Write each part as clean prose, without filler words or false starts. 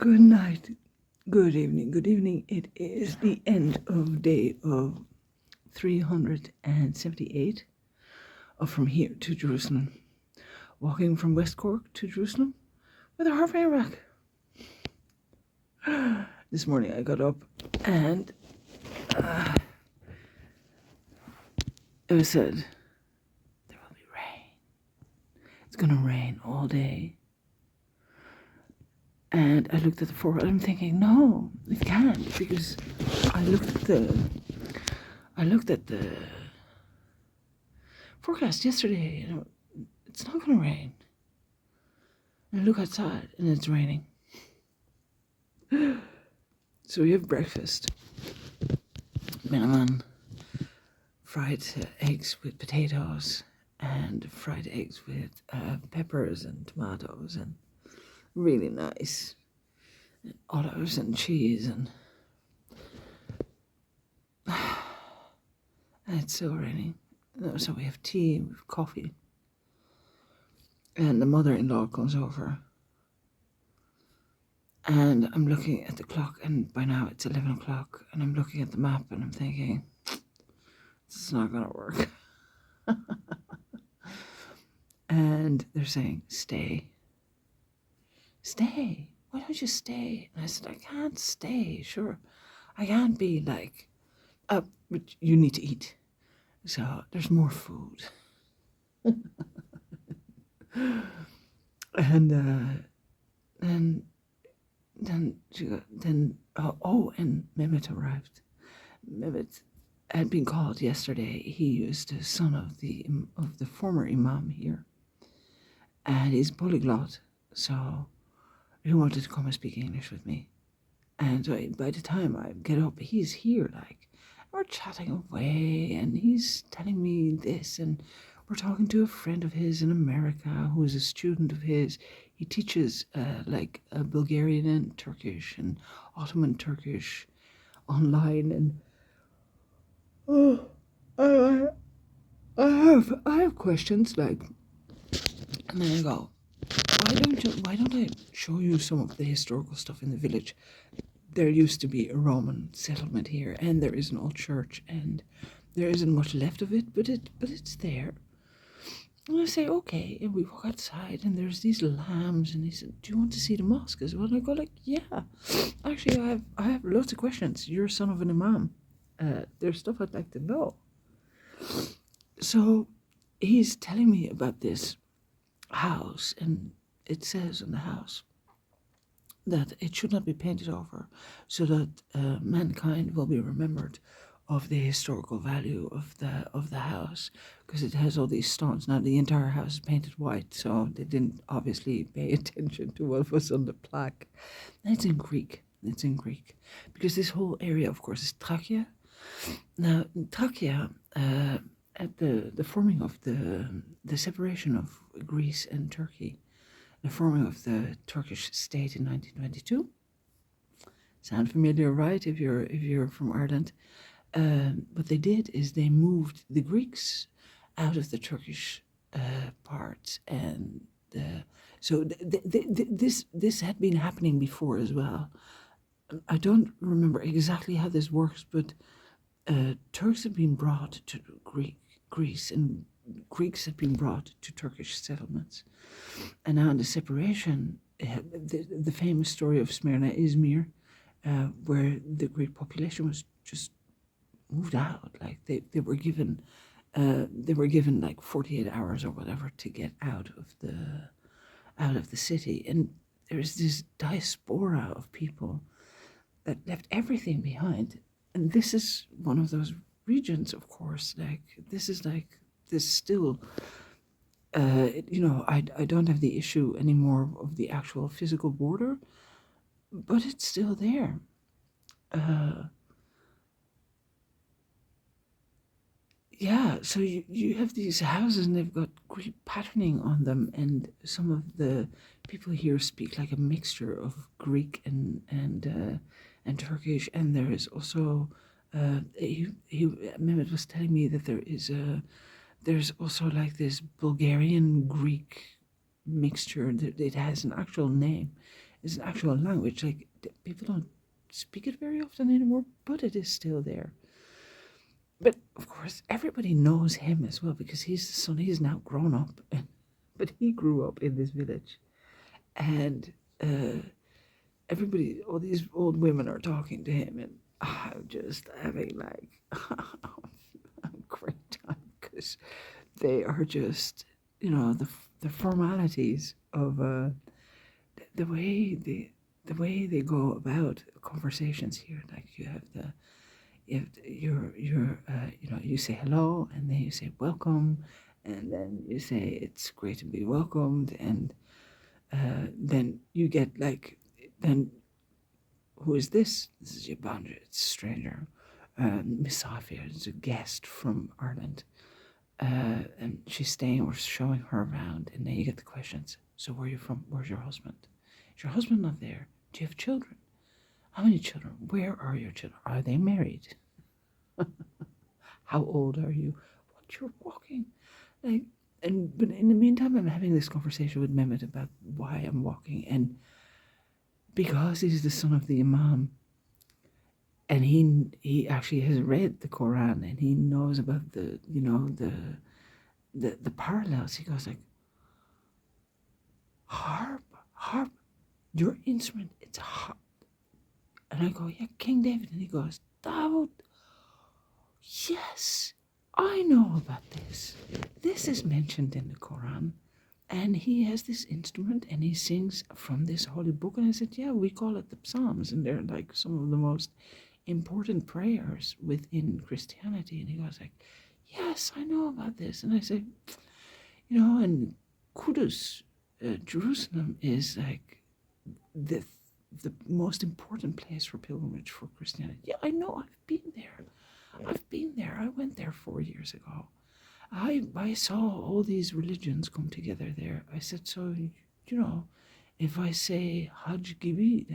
Good night, good evening, good evening. It is the end of day of 378 of From Here to Jerusalem. Walking from West Cork to Jerusalem with a halfway rack. This morning I got up and it was said, there will be rain. It's going to rain all day. And I looked at the forecast. I'm thinking, no, it can't, because I looked at the forecast yesterday, and it's not going to rain. And I look outside, and it's raining. So we have breakfast. Minimum fried eggs with potatoes, and fried eggs with peppers and tomatoes, and really nice, and olives and cheese, and it's still raining. So we have tea, we have coffee, and the mother-in-law comes over, and I'm looking at the clock, and by now it's 11 o'clock, and I'm looking at the map, and I'm thinking, this is not gonna work. And they're saying, stay. Why don't you stay? And I said, I can't stay, sure. I can't be like, but you need to eat. So there's more food. And then and Mehmet arrived. Mehmet had been called yesterday. He was the son of the former imam here, and he's polyglot. So he wanted to come and speak English with me. And so by the time I get up, he's here, like, we're chatting away, and he's telling me this, and we're talking to a friend of his in America who is a student of his. He teaches like Bulgarian and Turkish and Ottoman Turkish online, and I have questions, like, and then I go, why don't I show you some of the historical stuff in the village? There used to be a Roman settlement here, and there is an old church, and there isn't much left of it, but it's there. And I say, okay, and we walk outside, and there's these lambs, and he said, do you want to see the mosque as well? And I go like, yeah, actually, I have lots of questions. You're a son of an imam. There's stuff I'd like to know. So he's telling me about this house, and it says on the house that it should not be painted over, so that mankind will be remembered of the historical value of the house, because it has all these stones. Now the entire house is painted white, so they didn't obviously pay attention to what was on the plaque. And it's in Greek. Because this whole area, of course, is Trachea. Now Trachea, at the forming of the separation of Greece and Turkey, the forming of the Turkish state in 1922. Sound familiar, right? If you're from Ireland. What they did is they moved the Greeks out of the Turkish part, and so this had been happening before as well. I don't remember exactly how this works, but Turks have been brought to Greece, and Greeks have been brought to Turkish settlements. And now in the separation, the famous story of Smyrna, Izmir, where the Greek population was just moved out. Like they were given like 48 hours or whatever to get out of the city. And there's this diaspora of people that left everything behind. And this is one of those regions, of course. Like this still, I don't have the issue anymore of the actual physical border, but it's still there. Yeah, so you have these houses, and they've got Greek patterning on them, and some of the people here speak like a mixture of Greek and Turkish, and there is also Mehmet was telling me that there's also like this Bulgarian Greek mixture. It has an actual name, It's an actual language. Like people don't speak it very often anymore, but it is still there. But of course, everybody knows him as well because he's the son. He's now grown up, but he grew up in this village, and everybody, all these old women are talking to him, and I'm just having like a great time because they are just, the formalities of the way they go about conversations here. Like you have you say hello, and then you say welcome, and then you say it's great to be welcomed, and then you get like, then who is this? This is your boundary. It's a stranger. Miss Safia is a guest from Ireland, and she's staying. We're showing her around, and then you get the questions. So where are you from? Where's your husband? Is your husband not there? Do you have children? How many children? Where are your children? Are they married? How old are you? What, you're walking? Like, but in the meantime, I'm having this conversation with Mehmet about why I'm walking, and because he's the son of the Imam, and he actually has read the Quran, and he knows about the parallels. He goes like, harp, your instrument, it's a harp. And I go, yeah, King David. And he goes, David, yes, I know about this. This is mentioned in the Quran. And he has this instrument, and he sings from this holy book. And I said, yeah, we call it the Psalms, and they're like some of the most important prayers within Christianity. And he goes like, yes, I know about this. And I say, and Kudus, Jerusalem is like the most important place for pilgrimage for Christianity. Yeah, I know, I've been there. I went there 4 years ago. I saw all these religions come together there. I said, so, if I say Hajj Gibi,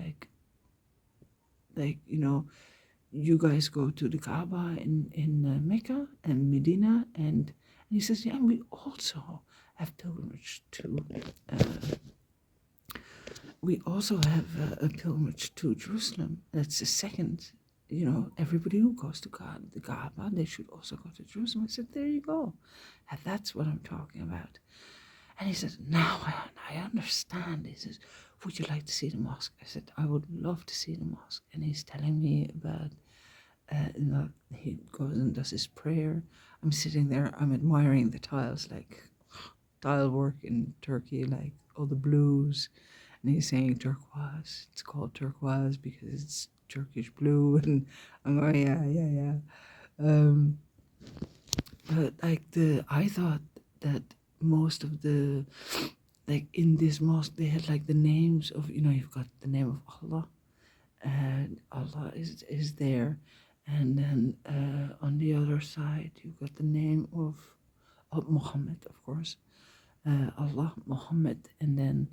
you guys go to the Kaaba in Mecca and Medina, and he says, yeah, we also have pilgrimage to, a pilgrimage to Jerusalem. That's the second, everybody who goes to God, the Kaaba, they should also go to Jerusalem. I said, there you go. And that's what I'm talking about. And he said, now I understand. He says, would you like to see the mosque? I said, I would love to see the mosque. And he's telling me about, he goes and does his prayer. I'm sitting there, I'm admiring the tiles, like tile work in Turkey, like all the blues. And he's saying turquoise. It's called turquoise because it's Turkish blue. And I'm going, yeah. But I thought that most of the, like in this mosque, they had like the names of, you've got the name of Allah, and Allah is there. And then on the other side, you've got the name of Muhammad, of course. Allah, Muhammad, and then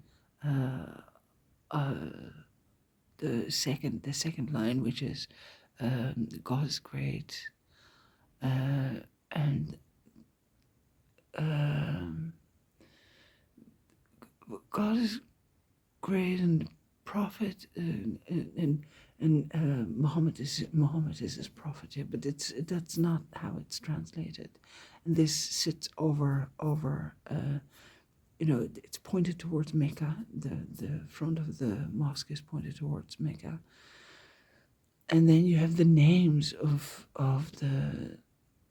the second line, which is God is great, and God is great, and prophet, and Muhammad is his prophet. Yeah, but that's not how it's translated, and this sits over. It's pointed towards Mecca. The front of the mosque is pointed towards Mecca, and then you have the names of the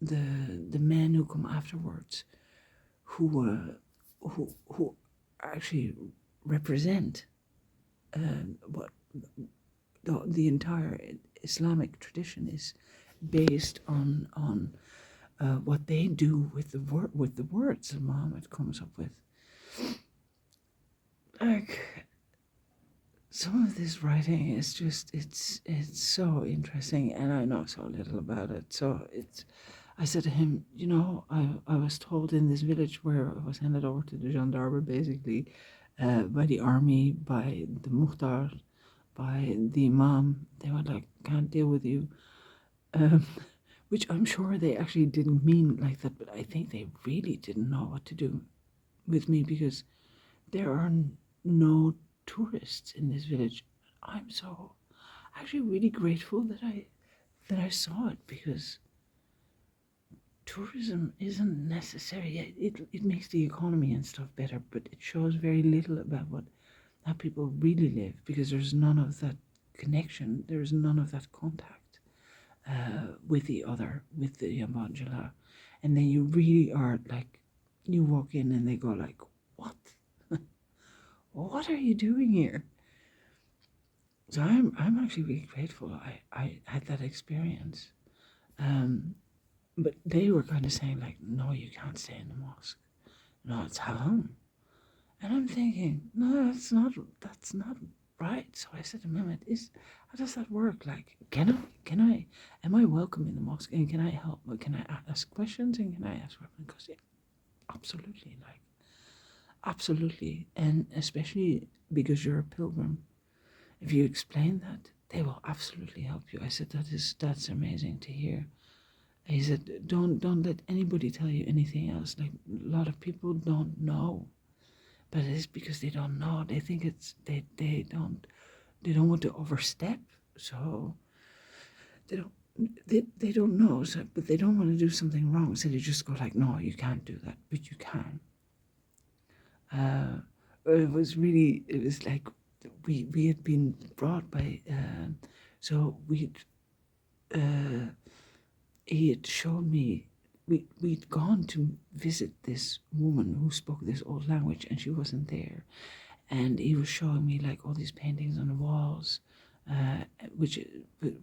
men who come afterwards, who actually represent what the entire Islamic tradition is based on what they do with the words that Muhammad comes up with. Like, some of this writing is just it's so interesting, and I know so little about it. So I said to him, I was told in this village where I was handed over to the gendarme, basically, by the army, by the muhtar, by the imam. They were like, can't deal with you. Which I'm sure they actually didn't mean like that, but I think they really didn't know what to do with me, because there are no tourists in this village. I'm so actually really grateful that I saw it, because tourism isn't necessary. It makes the economy and stuff better, but it shows very little about how people really live, because there's none of that connection, there's none of that contact with the other, with the Yambanjala. And then you really are like, you walk in and they go like, what? What are you doing here? So I'm actually really grateful I had that experience. But they were kind of saying like, no, you can't stay in the mosque. No, it's haram. And I'm thinking, no, that's not right. So I said to Mehmet, how does that work? Like, am I welcome in the mosque? And can I help? Can I ask questions? And can I ask questions? Because yeah, absolutely, like, absolutely. And especially because you're a pilgrim, if you explain that, they will absolutely help you. I said, that's amazing to hear. He said, don't let anybody tell you anything else. Like, a lot of people don't know, but it's because they don't know. They think they don't want to overstep, so they don't know. So, but they don't want to do something wrong, so they just go like, no, you can't do that, but you can. It was like we had been brought by. So he had shown me, we'd gone to visit this woman who spoke this old language, and she wasn't there. And he was showing me like all these paintings on the walls, which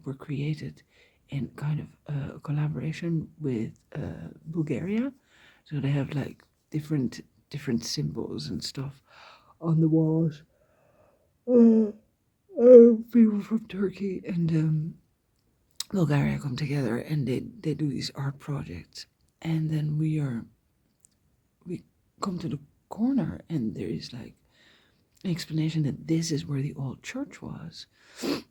were created in kind of a collaboration with Bulgaria. So they have like different symbols and stuff on the walls. People from Turkey and Bulgaria come together, and they do these art projects. And then we come to the corner, and there is like an explanation that this is where the old church was.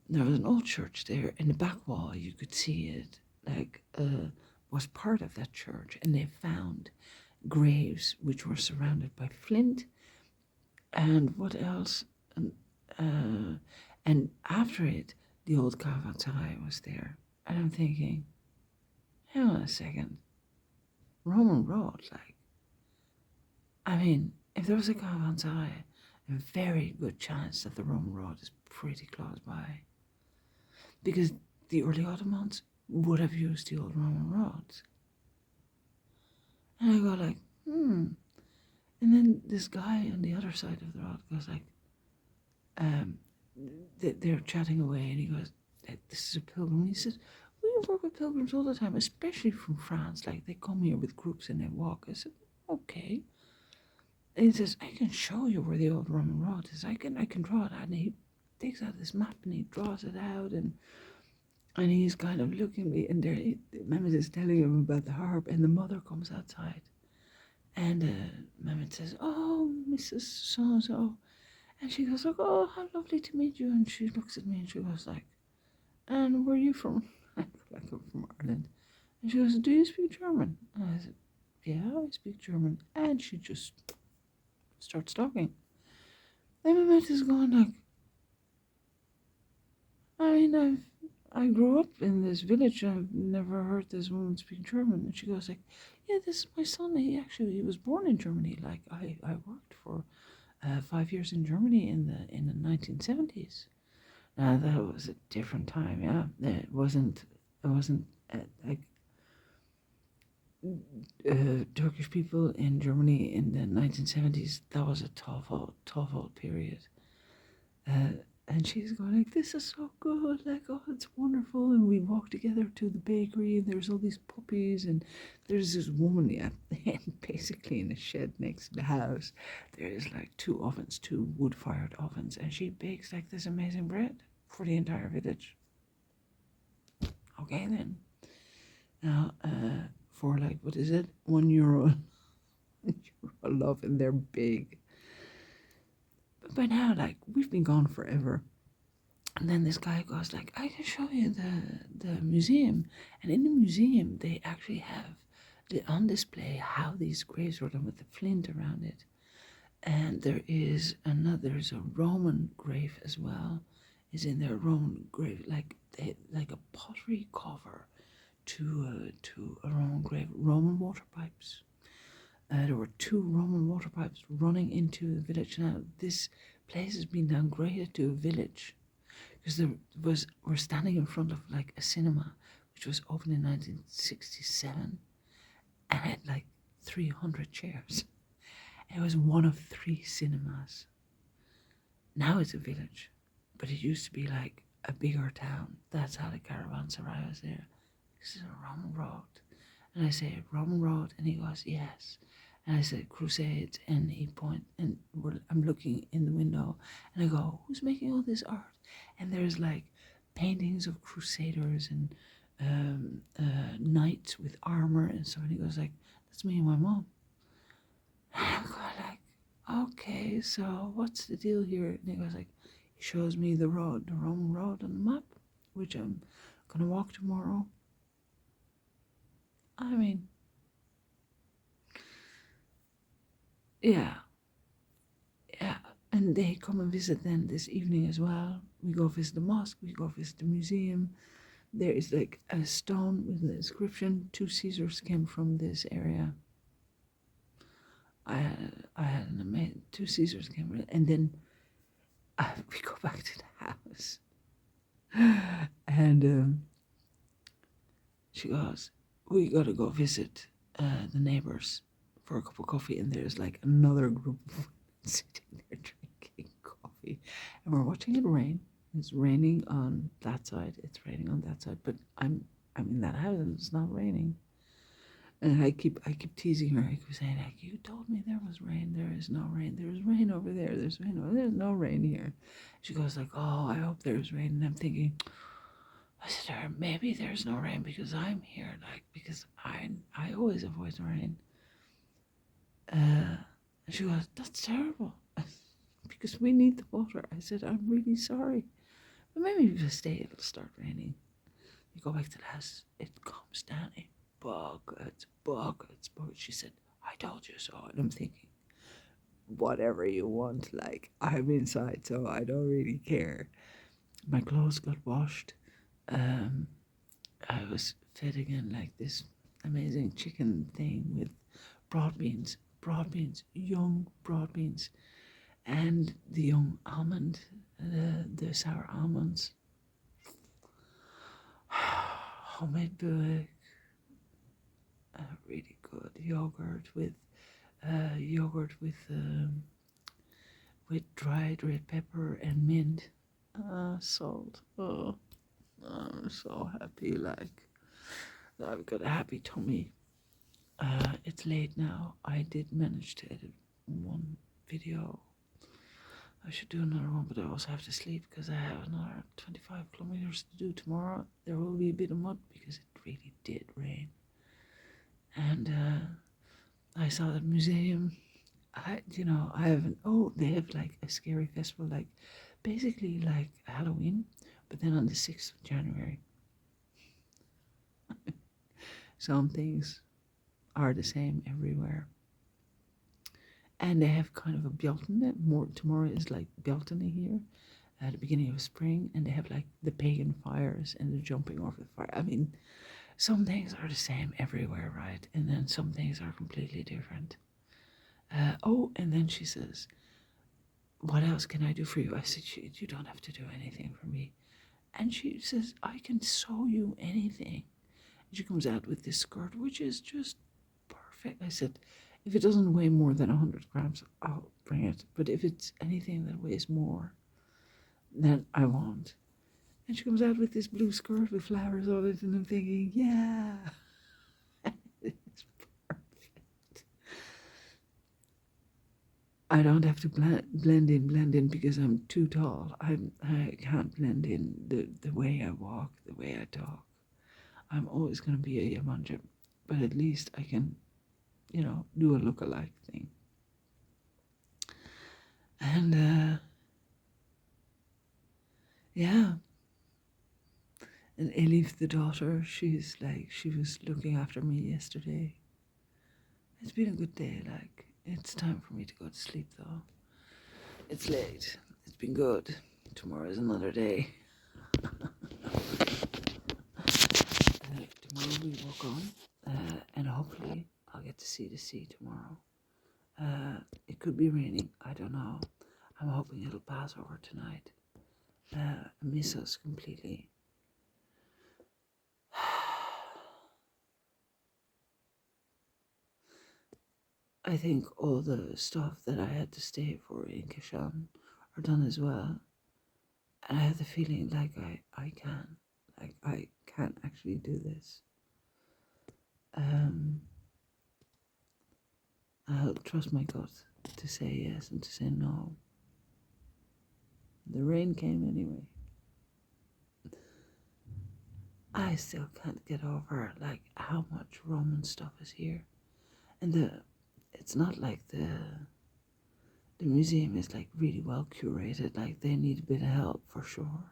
There was an old church there. In the back wall, you could see it, like, was part of that church. And they found graves which were surrounded by flint. And what else? And after it, the old Caravanserai was there. And I'm thinking, hang on a second. Roman road, like, I mean, if there was a Caravanserai, a very good chance that the Roman road is pretty close by. Because the early Ottomans would have used the old Roman roads. And I go like, And then this guy on the other side of the road goes like, they're chatting away, and he goes, this is a pilgrim. And he says, we work with pilgrims all the time, especially from France. Like, they come here with groups and they walk. I said, okay. And he says, I can show you where the old Roman road is. I can draw it out. And he takes out this map and he draws it out, and he's kind of looking at me, and there Mehmet is telling him about the harp, and the mother comes outside. And Mehmet says, oh, Mrs. So-and-so. And she goes like, oh, how lovely to meet you. And she looks at me and she goes like, and where are you from? I go like, I'm from Ireland. And she goes, do you speak German? And I said, yeah, I speak German. And she just starts talking. Then Mehmet is going like, I mean, I grew up in this village. I've never heard this woman speak German. And she goes like, yeah, this is my son. He was born in Germany. Like, I worked for 5 years in Germany in the 1970s. Now that was a different time. Yeah, it wasn't like Turkish people in Germany in the 1970s. That was a tough old period. And she's going like, this is so good, like, oh, it's wonderful. And we walk together to the bakery, and there's all these puppies, and there's this woman, basically in a shed next to the house. There's like two wood-fired ovens, and she bakes like this amazing bread for the entire village. Okay then. Now, for like, what is it? €1. €1 love, and they're big. But by now, like, we've been gone forever. And then this guy goes like, I can show you the museum. And in the museum, they actually have on display how these graves were done with the flint around it. And there's a Roman grave as well. Is in there, Roman grave, like a pottery cover to a Roman grave. Roman water pipes. There were two Roman water pipes running into the village. Now this place has been downgraded to a village because we're standing in front of like a cinema which was opened in 1967 and had like 300 chairs. It was one of 3 cinemas. Now it's a village, but it used to be like a bigger town. That's how the caravanserai was there. This is a Roman road. And I say, Roman road? And he goes, yes. And I said, Crusades. And he points, and I'm looking in the window, and I go, who's making all this art? And there's like paintings of crusaders and knights with armor and so. And he goes like, that's me and my mom. And I'm going like, okay, so what's the deal here? And he goes like, he shows me the road, the Roman road on the map, which I'm gonna walk tomorrow. I mean, yeah. And they come and visit then this evening as well. We go visit the mosque, we go visit the museum. There is like a stone with an inscription, 2 Caesars came from this area. I had an amazing, 2 Caesars came from it. And then we go back to the house. And she goes, we gotta go visit the neighbors for a cup of coffee. And there's like another group of women sitting there drinking coffee. And we're watching it rain. It's raining on that side. It's raining on that side. But I'm in that house and it's not raining. And I keep teasing her. I keep saying, like, you told me there was rain. There is no rain. There's rain over there. There's rain over there. There's no rain here. She goes like, oh, I hope there's rain. And I'm thinking, I said to her, maybe there's no rain because I'm here. Like, because I always avoid the rain. And she goes, that's terrible. Because we need the water. I said, I'm really sorry. But maybe if you stay, it'll start raining. You go back to the house, it comes down in buckets. She said, I told you so. And I'm thinking, whatever you want, like, I'm inside, so I don't really care. My clothes got washed. I was fed again like this amazing chicken thing with broad beans, young broad beans, and the young almond, the sour almonds. Homemade bullock, really good yogurt with dried red pepper and mint, salt. Oh, I'm so happy. Like, I've got a happy tummy. It's late now. I did manage to edit one video. I should do another one, but I also have to sleep because I have another 25 kilometers to do tomorrow. There will be a bit of mud because it really did rain. And I saw the museum. They have like a scary festival, like basically like Halloween, but then on the 6th of January. Some things are the same everywhere. And they have kind of a Beltane. Tomorrow is like Beltane here, at the beginning of spring, and they have like the pagan fires and the jumping over the fire. I mean, some things are the same everywhere, right? And then some things are completely different. And then she says, what else can I do for you? I said, you don't have to do anything for me. And she says, I can sew you anything. And she comes out with this skirt, which is just perfect. I said, if it doesn't weigh more than 100 grams, I'll bring it. But if it's anything that weighs more, then I won't. And she comes out with this blue skirt with flowers on it, and I'm thinking, yeah, it's perfect. I don't have to blend in because I'm too tall. I can't blend in the way I walk, the way I talk. I'm always going to be a Yamanja, but at least I can, do a look-alike thing. And yeah. And Elif, the daughter, she was looking after me yesterday. It's been a good day, like, It's time for me to go to sleep, though. It's late. It's been good. Tomorrow is another day. Tomorrow we walk on, and hopefully I'll get to see the sea tomorrow. It could be raining. I don't know. I'm hoping it'll pass over tonight. Miss us completely. I think all the stuff that I had to stay for in Kashan are done as well. And I have the feeling like I can actually do this. I'll trust my gut to say yes and to say no. The rain came anyway. I still can't get over like how much Roman stuff is here. And it's not like the museum is like really well curated, like they need a bit of help for sure.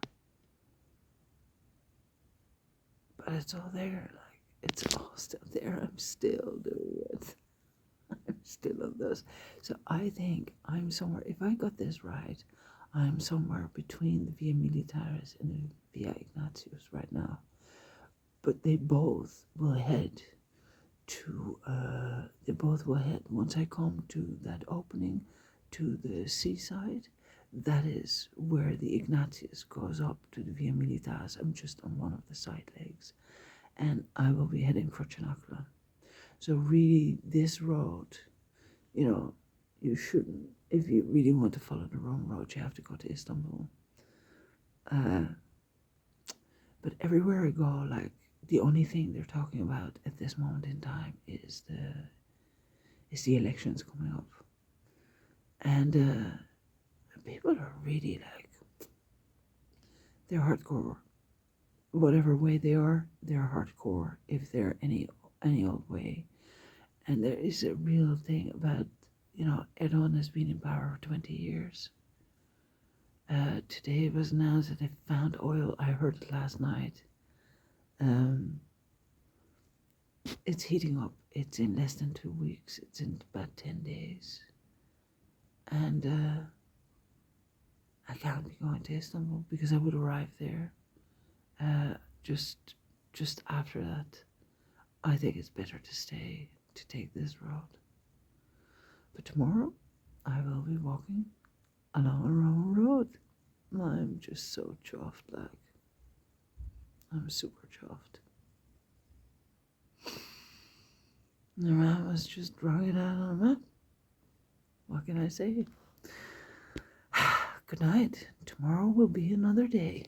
But it's all there, like it's all still there. I'm still doing it. I'm still on this. So I think I'm somewhere, if I got this right, I'm somewhere between the Via Militaris and the Via Ignatius right now. But they both will head once I come to that opening to the seaside. That is where the Ignatius goes up to the Via Militaris. I'm just on one of the side legs, and I will be heading for Chanakla. So really, this road, you shouldn't, if you really want to follow the Rome road, you have to go to Istanbul. But everywhere I go, like, the only thing they're talking about at this moment in time is the elections coming up. And people are really like, they're hardcore. Whatever way they are, they're hardcore if they're any old way. And there is a real thing about, Erdogan has been in power for 20 years. Today it was announced that they found oil. I heard it last night. It's heating up. It's in less than 2 weeks. It's in about 10 days. And I can't be going to Istanbul because I would arrive there just after that. I think it's better to stay, to take this road. But tomorrow, I will be walking along a Roman road. I'm just so chuffed, like. I'm super chuffed. The man was just drawing it out on a map. What can I say? Good night. Tomorrow will be another day.